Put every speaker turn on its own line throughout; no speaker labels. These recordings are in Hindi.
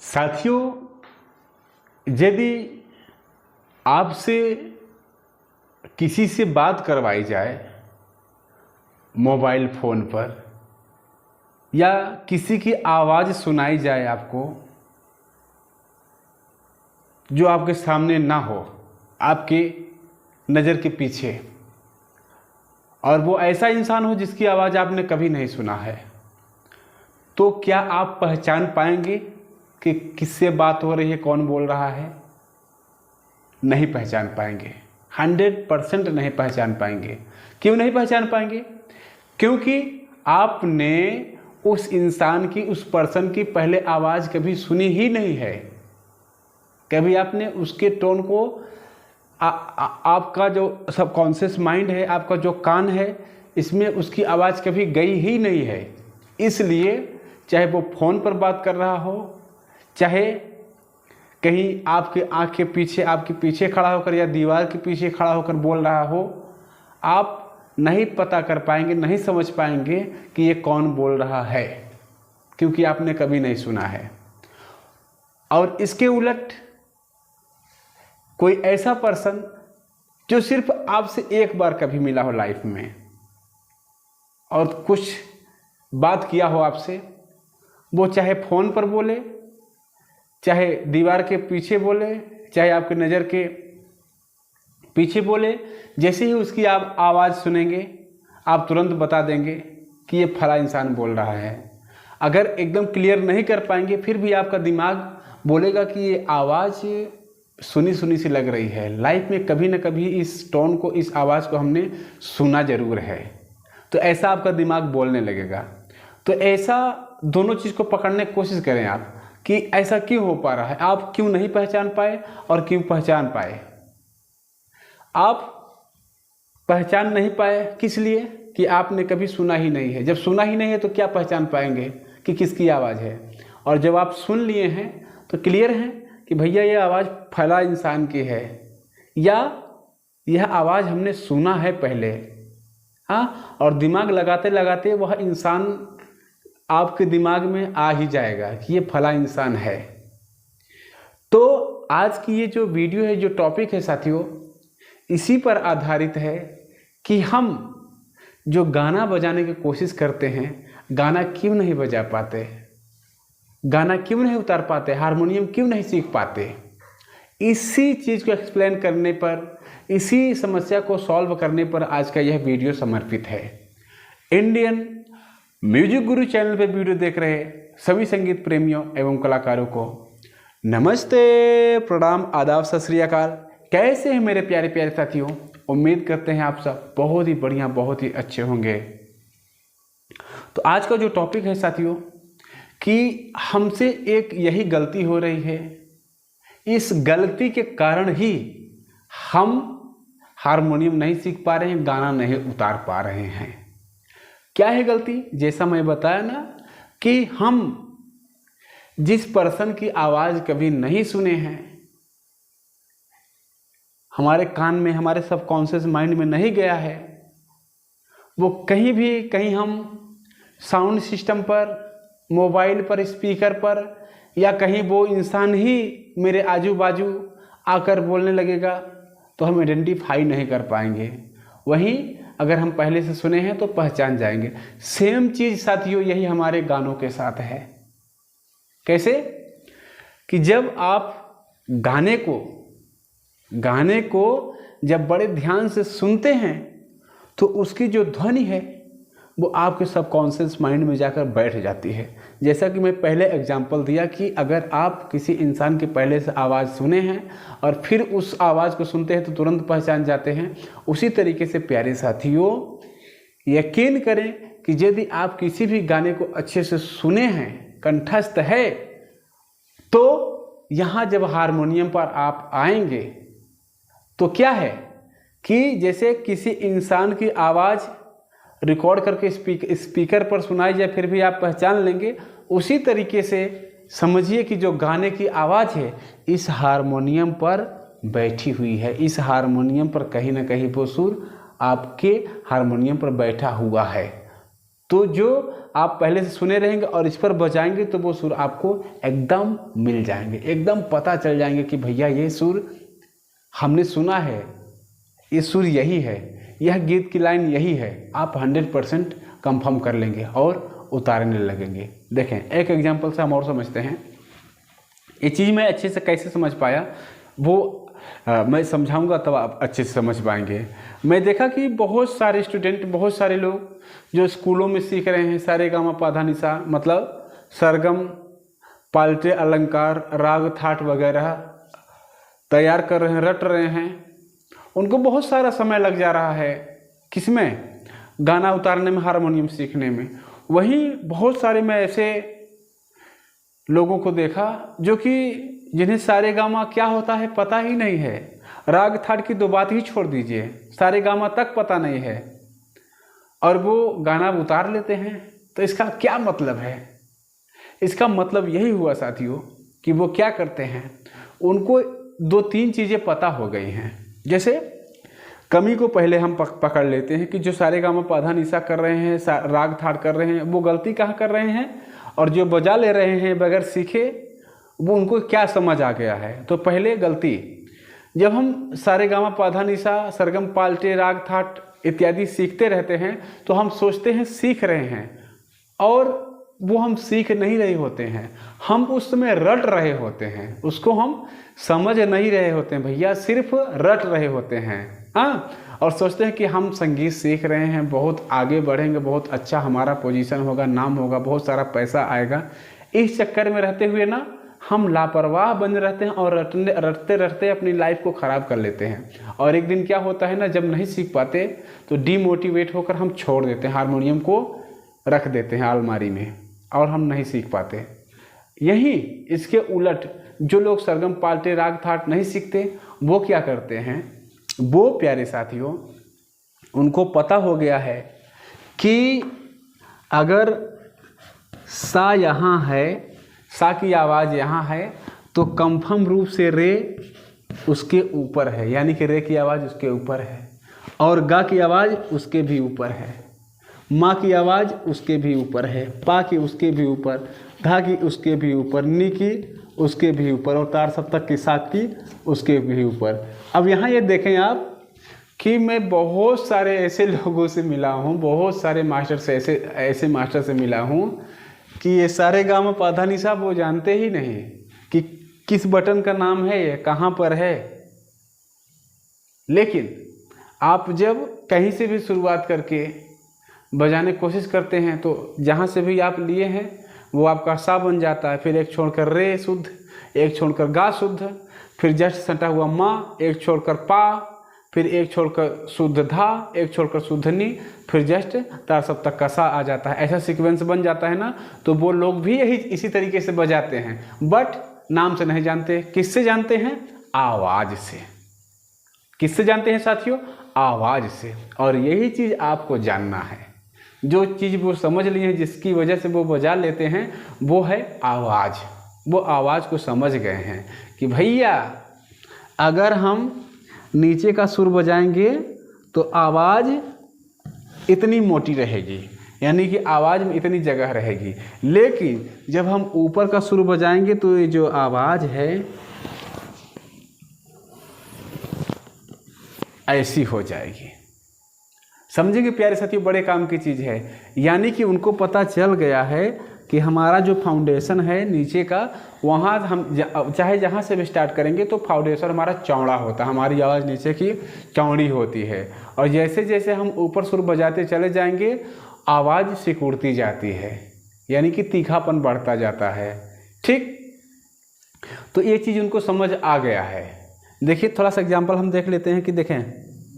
साथियों, यदि आपसे किसी से बात करवाई जाए मोबाइल फ़ोन पर या किसी की आवाज़ सुनाई जाए आपको जो आपके सामने ना हो, आपके नज़र के पीछे, और वो ऐसा इंसान हो जिसकी आवाज़ आपने कभी नहीं सुना है, तो क्या आप पहचान पाएंगे कि किससे बात हो रही है, कौन बोल रहा है? नहीं पहचान पाएंगे, 100% नहीं पहचान पाएंगे। क्यों नहीं पहचान पाएंगे? क्योंकि आपने उस इंसान की, उस पर्सन की पहले आवाज़ कभी सुनी ही नहीं है। कभी आपने उसके टोन को आपका जो सबकॉन्शियस माइंड है, आपका जो कान है, इसमें उसकी आवाज़ कभी गई ही नहीं है। इसलिए चाहे वो फ़ोन पर बात कर रहा हो, चाहे कहीं आपके आँख के पीछे, आपके पीछे खड़ा होकर या दीवार के पीछे खड़ा होकर बोल रहा हो, आप नहीं पता कर पाएंगे, नहीं समझ पाएंगे कि ये कौन बोल रहा है, क्योंकि आपने कभी नहीं सुना है। और इसके उलट कोई ऐसा पर्सन जो सिर्फ आपसे एक बार कभी मिला हो लाइफ में और कुछ बात किया हो आपसे, वो चाहे फ़ोन पर बोले, चाहे दीवार के पीछे बोले, चाहे आपकी नज़र के पीछे बोले, जैसे ही उसकी आप आवाज़ सुनेंगे आप तुरंत बता देंगे कि ये फला इंसान बोल रहा है। अगर एकदम क्लियर नहीं कर पाएंगे फिर भी आपका दिमाग बोलेगा कि ये आवाज़ सुनी सुनी सी लग रही है, लाइफ में कभी ना कभी इस टोन को, इस आवाज़ को हमने सुना ज़रूर है। तो ऐसा आपका दिमाग बोलने लगेगा। तो ऐसा दोनों चीज़ को पकड़ने की कोशिश करें आप कि ऐसा क्यों हो पा रहा है, आप क्यों नहीं पहचान पाए और क्यों पहचान पाए। आप पहचान नहीं पाए किस लिए? कि आपने कभी सुना ही नहीं है। जब सुना ही नहीं है तो क्या पहचान पाएंगे कि किसकी आवाज़ है? और जब आप सुन लिए हैं तो क्लियर है कि भैया ये आवाज़ फला इंसान की है, या यह आवाज़ हमने सुना है पहले। हाँ, और दिमाग लगाते लगाते वह इंसान आपके दिमाग में आ ही जाएगा कि ये फला इंसान है। तो आज की ये जो वीडियो है, जो टॉपिक है साथियों, इसी पर आधारित है कि हम जो गाना बजाने की कोशिश करते हैं, गाना क्यों नहीं बजा पाते, गाना क्यों नहीं उतार पाते, हारमोनियम क्यों नहीं सीख पाते। इसी चीज़ को एक्सप्लेन करने पर, इसी समस्या को सॉल्व करने पर आज का यह वीडियो समर्पित है। इंडियन म्यूजिक गुरु चैनल पर वीडियो देख रहे सभी संगीत प्रेमियों एवं कलाकारों को नमस्ते, प्रणाम, आदाब, सत श्री अकाल। कैसे हैं मेरे प्यारे प्यारे साथियों? उम्मीद करते हैं आप सब बहुत ही बढ़िया, बहुत ही अच्छे होंगे। तो आज का जो टॉपिक है साथियों, कि हमसे एक यही गलती हो रही है, इस गलती के कारण ही हम हारमोनियम नहीं सीख पा रहे हैं, गाना नहीं उतार पा रहे हैं। क्या है गलती? जैसा मैं बताया ना कि हम जिस पर्सन की आवाज़ कभी नहीं सुने हैं, हमारे कान में, हमारे सबकॉन्शियस माइंड में नहीं गया है, वो कहीं हम साउंड सिस्टम पर, मोबाइल पर, स्पीकर पर, या कहीं वो इंसान ही मेरे आजू बाजू आकर बोलने लगेगा तो हम आइडेंटिफाई नहीं कर पाएंगे। वहीं अगर हम पहले से सुने हैं तो पहचान जाएंगे। सेम चीज़ साथियों यही हमारे गानों के साथ है। कैसे? कि जब आप गाने को जब बड़े ध्यान से सुनते हैं तो उसकी जो ध्वनि है वो आपके सबकॉन्शियस माइंड में जाकर बैठ जाती है। जैसा कि मैं पहले एग्जांपल दिया कि अगर आप किसी इंसान की पहले से आवाज़ सुने हैं और फिर उस आवाज़ को सुनते हैं तो तुरंत पहचान जाते हैं, उसी तरीके से प्यारे साथियों यकीन करें कि यदि आप किसी भी गाने को अच्छे से सुने हैं, कंठस्थ है, तो यहाँ जब हारमोनियम पर आप आएंगे तो क्या है कि जैसे किसी इंसान की आवाज़ रिकॉर्ड करके स्पीकर पर सुनाई जाए फिर भी आप पहचान लेंगे, उसी तरीके से समझिए कि जो गाने की आवाज़ है इस हारमोनियम पर बैठी हुई है। इस हारमोनियम पर कहीं ना कहीं वो सुर आपके हारमोनियम पर बैठा हुआ है। तो जो आप पहले से सुने रहेंगे और इस पर बजाएंगे तो वो सुर आपको एकदम मिल जाएंगे, एकदम पता चल जाएंगे कि भैया ये सुर हमने सुना है, ये सुर यही है, यह गीत की लाइन यही है। आप 100% कंफर्म कर लेंगे और उतारने लगेंगे। देखें एक एग्जांपल से हम और समझते हैं। ये चीज़ मैं अच्छे से कैसे समझ पाया वो मैं समझाऊंगा तब आप अच्छे से समझ पाएंगे। मैं देखा कि बहुत सारे स्टूडेंट, बहुत सारे लोग जो स्कूलों में सीख रहे हैं सारे गामा पाधा निशा, मतलब सरगम, पाल्टे, अलंकार, राग, थाट वगैरह तैयार कर रहे हैं, रट रहे हैं, उनको बहुत सारा समय लग जा रहा है किसमें, गाना उतारने में, हारमोनियम सीखने में। वहीं बहुत सारे मैं ऐसे लोगों को देखा जो कि जिन्हें सारे गामा क्या होता है पता ही नहीं है, राग थाट की दो बात ही छोड़ दीजिए, सारे गामा तक पता नहीं है, और वो गाना उतार लेते हैं। तो इसका क्या मतलब है? इसका मतलब यही हुआ साथियों कि वो क्या करते हैं, उनको 2-3 चीज़ें पता हो गई हैं। जैसे कमी को पहले हम पकड़ लेते हैं कि जो सारे गामा पाधा निशा कर रहे हैं, राग थाट कर रहे हैं, वो गलती कहाँ कर रहे हैं, और जो बजा ले रहे हैं बगैर सीखे वो उनको क्या समझ आ गया है। तो पहले गलती, जब हम सारे गामा पाधा निशा, सरगम, पाल्टे, राग थाट इत्यादि सीखते रहते हैं तो हम सोचते हैं सीख रहे हैं, और वो हम सीख नहीं रहे होते हैं, हम उस समय रट रहे होते हैं, उसको हम समझ नहीं रहे होते हैं भैया, सिर्फ रट रहे होते हैं। हाँ, और सोचते हैं कि हम संगीत सीख रहे हैं, बहुत आगे बढ़ेंगे, बहुत अच्छा हमारा पोजीशन होगा, नाम होगा, बहुत सारा पैसा आएगा। इस चक्कर में रहते हुए ना हम लापरवाह बन रहते हैं और रटते रटते अपनी लाइफ को ख़राब कर लेते हैं। और एक दिन क्या होता है ना, जब नहीं सीख पाते तो डीमोटिवेट होकर हम छोड़ देते हैं, हारमोनियम को रख देते हैं अलमारी में, और हम नहीं सीख पाते। यही इसके उलट जो लोग सरगम, पाल्टे, राग थाट नहीं सीखते वो क्या करते हैं, वो प्यारे साथियों उनको पता हो गया है कि अगर सा यहाँ है, सा की आवाज़ यहाँ है, तो कंफर्म रूप से रे उसके ऊपर है, यानी कि रे की आवाज़ उसके ऊपर है, और गा की आवाज़ उसके भी ऊपर है, माँ की आवाज़ उसके भी ऊपर है, पा की उसके भी ऊपर, धा की उसके भी ऊपर, नी की उसके भी ऊपर, और तार सप्तक की, सात की उसके भी ऊपर। अब यहाँ ये देखें आप कि मैं बहुत सारे ऐसे लोगों से मिला हूँ, बहुत सारे मास्टर से ऐसे मास्टर से मिला हूँ कि ये सारे गामा पाधा निशा वो जानते ही नहीं कि किस बटन का नाम है, ये कहाँ पर है। लेकिन आप जब कहीं से भी शुरुआत करके बजाने की कोशिश करते हैं तो जहाँ से भी आप लिए हैं वो आपका सा बन जाता है, फिर एक छोड़कर रे शुद्ध, एक छोड़कर गा शुद्ध, फिर जस्ट सटा हुआ माँ, एक छोड़कर पा, फिर एक छोड़कर शुद्ध धा, एक छोड़कर शुद्ध नी, फिर जस्ट तार सप्तक का सा आ जाता है। ऐसा सीक्वेंस बन जाता है ना। तो वो लोग भी इसी तरीके से बजाते हैं, बट नाम से नहीं जानते। किससे जानते हैं? आवाज़ से। किससे जानते हैं साथियों? आवाज़ से। और यही चीज़ आपको जानना है। जो चीज़ वो समझ लिए हैं, जिसकी वजह से वो बजा लेते हैं, वो है आवाज़। वो आवाज़ को समझ गए हैं कि भैया अगर हम नीचे का सुर बजाएंगे तो आवाज़ इतनी मोटी रहेगी, यानी कि आवाज़ में इतनी जगह रहेगी, लेकिन जब हम ऊपर का सुर बजाएंगे तो ये जो आवाज़ है ऐसी हो जाएगी। समझेंगे प्यारे साथियों, बड़े काम की चीज़ है। यानी कि उनको पता चल गया है कि हमारा जो फाउंडेशन है नीचे का, वहाँ हम चाहे जहाँ से भी स्टार्ट करेंगे तो फाउंडेशन हमारा चौड़ा होता है, हमारी आवाज़ नीचे की चौड़ी होती है। और जैसे जैसे हम ऊपर सुर बजाते चले जाएंगे आवाज़ सिकुड़ती जाती है, यानी कि तीखापन बढ़ता जाता है। ठीक, तो ये चीज़ उनको समझ आ गया है। देखिए थोड़ा सा एग्जाम्पल हम देख लेते हैं कि देखें,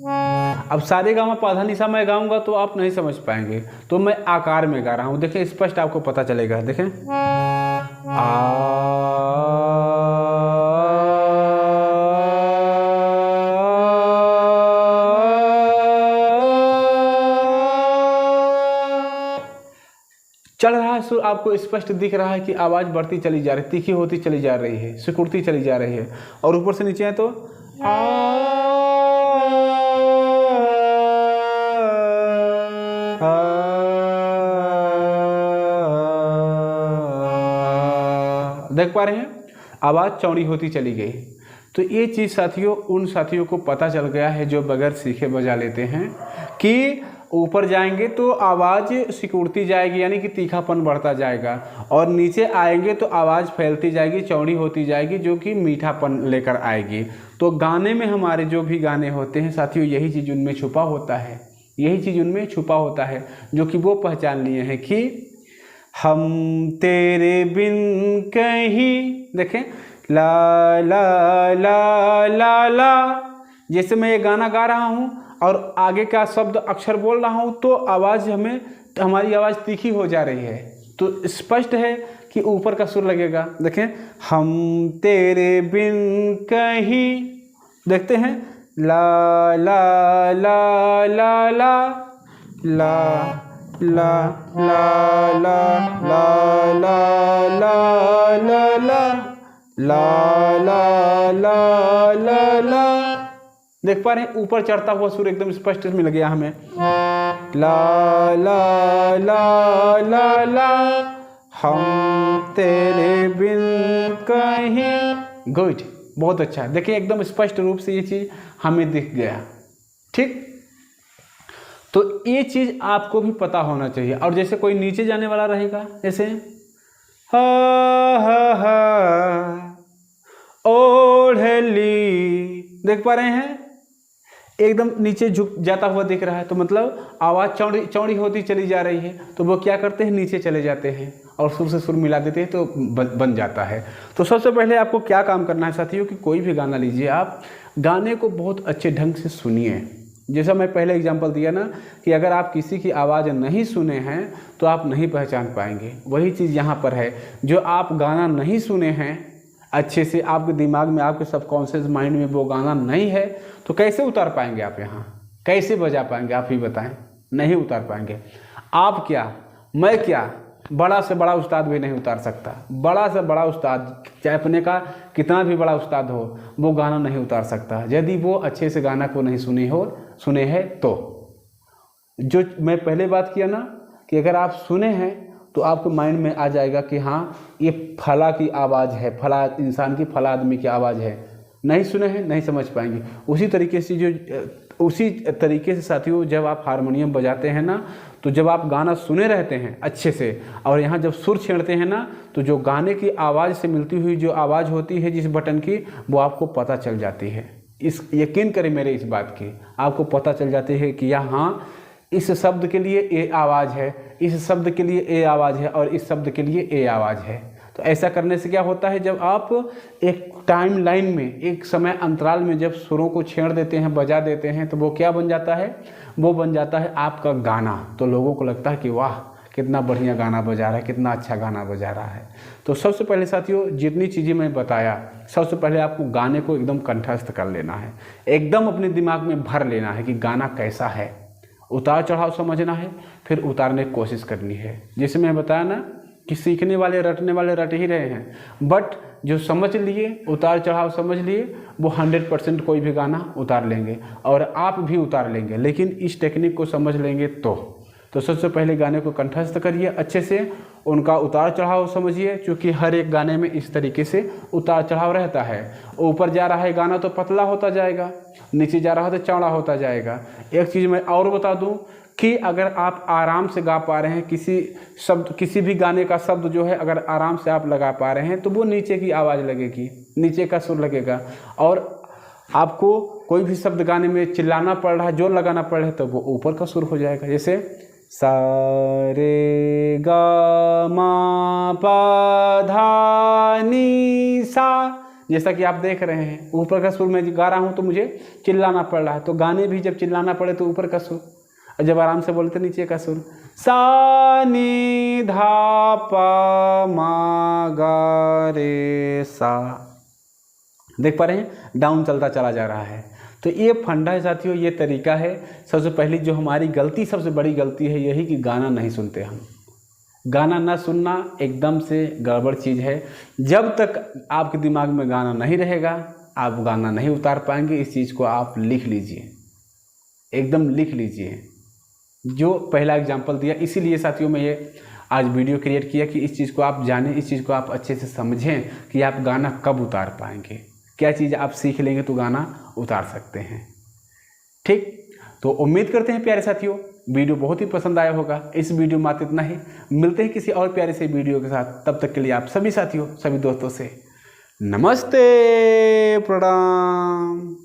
अब सारे गामा पाधा निशा मैं गाऊंगा तो आप नहीं समझ पाएंगे, तो मैं आकार में गा रहा हूँ। देखें स्पष्ट आपको पता चलेगा। देखें चल रहा है सुर, आपको स्पष्ट दिख रहा है कि आवाज़ बढ़ती चली जा रही है, तीखी होती चली जा रही है, सिकुड़ती चली जा रही है। और ऊपर से नीचे है तो देख पा रहे हैं, आवाज़ चौड़ी होती चली गई। तो ये चीज़ साथियों उन साथियों को पता चल गया है जो बगैर सीखे बजा लेते हैं कि ऊपर जाएंगे तो आवाज़ सिकुड़ती जाएगी, यानी कि तीखापन बढ़ता जाएगा, और नीचे आएंगे तो आवाज़ फैलती जाएगी, चौड़ी होती जाएगी, जो कि मीठापन लेकर आएगी। तो गाने में हमारे जो भी गाने होते हैं साथियों, यही चीज़ उनमें छुपा होता है, यही चीज़ उनमें छुपा होता है, जो कि वो पहचान लिए हैं कि हम तेरे बिन कहीं, देखें, ला ला ला ला ला, जैसे मैं ये गाना गा रहा हूँ और आगे का शब्द अक्षर बोल रहा हूँ तो आवाज़ हमारी आवाज़ तीखी हो जा रही है। तो स्पष्ट है कि ऊपर का सुर लगेगा। देखें, हम तेरे बिन कहीं, देखते हैं, ला ला ला ला ला ला ला ला ला ला ला ला ला ला ला ला। देख पा रहे हैं, ऊपर चढ़ता हुआ सुर एकदम स्पष्ट मिल गया हमें, ला ला ला ला ला, हम तेरे बिन कहीं। गुड, बहुत अच्छा। देखिए एकदम स्पष्ट रूप से ये चीज़ हमें दिख गया। ठीक, तो ये चीज़ आपको भी पता होना चाहिए। और जैसे कोई नीचे जाने वाला रहेगा, जैसे हा हा ओढ़ली, देख पा रहे हैं, एकदम नीचे झुक जाता हुआ दिख रहा है, तो मतलब आवाज़ चौड़ी चौड़ी होती चली जा रही है। तो वो क्या करते हैं, नीचे चले जाते हैं और सुर से सुर मिला देते हैं, तो बन जाता है। तो सबसे पहले आपको क्या काम करना है साथियों कि कोई भी गाना लीजिए, आप गाने को बहुत अच्छे ढंग से सुनिए। जैसा मैं पहले एग्जांपल दिया ना कि अगर आप किसी की आवाज़ नहीं सुने हैं तो आप नहीं पहचान पाएंगे, वही चीज़ यहाँ पर है। जो आप गाना नहीं सुने हैं अच्छे से, आपके दिमाग में, आपके सबकॉन्शियस माइंड में वो गाना नहीं है, तो कैसे उतार पाएंगे आप यहाँ, कैसे बजा पाएंगे आप ही बताएं? नहीं उतार पाएंगे। आप क्या, मैं क्या, बड़ा से बड़ा उस्ताद भी नहीं उतार सकता। बड़ा से बड़ा उस्ताद, चाहे अपने का कितना भी बड़ा उस्ताद हो, वो गाना नहीं उतार सकता यदि वो अच्छे से गाना को नहीं सुने हैं। तो जो मैं पहले बात किया ना कि अगर आप सुने हैं तो आपके माइंड में आ जाएगा कि हाँ ये फला की आवाज़ है, फला इंसान की, फला आदमी की आवाज़ है। नहीं सुने हैं, नहीं समझ पाएंगे। उसी तरीके से साथियों, जब आप हारमोनियम बजाते हैं ना, तो जब आप गाना सुने रहते हैं अच्छे से और यहाँ जब सुर छेड़ते हैं ना, तो जो गाने की आवाज़ से मिलती हुई जो आवाज़ होती है जिस बटन की, वो आपको पता चल जाती है। इस यकीन करें मेरे इस बात की, आपको पता चल जाती है कि यहाँ इस शब्द के लिए ए आवाज़ है, इस शब्द के लिए ए आवाज़ है और इस शब्द के लिए ए आवाज़ है। तो ऐसा करने से क्या होता है, जब आप एक टाइम लाइन में, एक समय अंतराल में जब सुरों को छेड़ देते हैं, बजा देते हैं, तो वो क्या बन जाता है, वो बन जाता है आपका गाना। तो लोगों को लगता है कि वाह कितना बढ़िया गाना बजा रहा है, कितना अच्छा गाना बजा रहा है। तो सबसे पहले साथियों, जितनी चीज़ें मैं बताया, सबसे पहले आपको गाने को एकदम कंठस्थ कर लेना है, एकदम अपने दिमाग में भर लेना है कि गाना कैसा है, उतार चढ़ाव समझना है, फिर उतारने की कोशिश करनी है। जैसे मैं बताया ना कि सीखने वाले, रटने वाले रट ही रहे हैं, बट जो समझ लिए, उतार चढ़ाव समझ लिए, वो 100% कोई भी गाना उतार लेंगे और आप भी उतार लेंगे। लेकिन इस टेक्निक को समझ लेंगे तो सबसे पहले गाने को कंठस्थ करिए अच्छे से, उनका उतार चढ़ाव समझिए, क्योंकि हर एक गाने में इस तरीके से उतार चढ़ाव रहता है। ऊपर जा रहा है गाना तो पतला होता जाएगा, नीचे जा रहा है तो चौड़ा होता जाएगा। एक चीज़ मैं और बता दूं कि अगर आप आराम से गा पा रहे हैं किसी भी गाने का शब्द जो है, अगर आराम से आप लगा पा रहे हैं तो वो नीचे की आवाज़ लगेगी, नीचे का सुर लगेगा। और आपको कोई भी शब्द गाने में चिल्लाना पड़ रहा है, जोर लगाना पड़ रहा है, तो वो ऊपर का सुर हो जाएगा। जैसे सा रे गा मा पा धा नी सा, जैसा कि आप देख रहे हैं, ऊपर का सुर मैं गा रहा हूँ तो मुझे चिल्लाना पड़ रहा है। तो गाने भी जब चिल्लाना पड़े तो ऊपर का सुर, और जब आराम से बोलते नीचे का सुर। सा नी धा पा मा गा रे सा, देख पा रहे हैं, डाउन चलता चला जा रहा है। तो ये फंडा है साथियों, ये तरीका है। सबसे पहली जो हमारी गलती, सबसे बड़ी गलती है यही कि गाना नहीं सुनते हम। गाना ना सुनना एकदम से गड़बड़ चीज़ है। जब तक आपके दिमाग में गाना नहीं रहेगा, आप गाना नहीं उतार पाएंगे। इस चीज़ को आप लिख लीजिए, एकदम लिख लीजिए। जो पहला एग्जाम्पल दिया, इसीलिए साथियों मैं ये आज वीडियो क्रिएट किया कि इस चीज़ को आप जानें, इस चीज़ को आप अच्छे से समझें कि आप गाना कब उतार पाएंगे, क्या चीज़ आप सीख लेंगे तो गाना उतार सकते हैं। ठीक, तो उम्मीद करते हैं प्यारे साथियों वीडियो बहुत ही पसंद आया होगा। इस वीडियो में इतना ही, मिलते हैं किसी और प्यारे से वीडियो के साथ। तब तक के लिए आप सभी साथियों, सभी दोस्तों से नमस्ते, प्रणाम।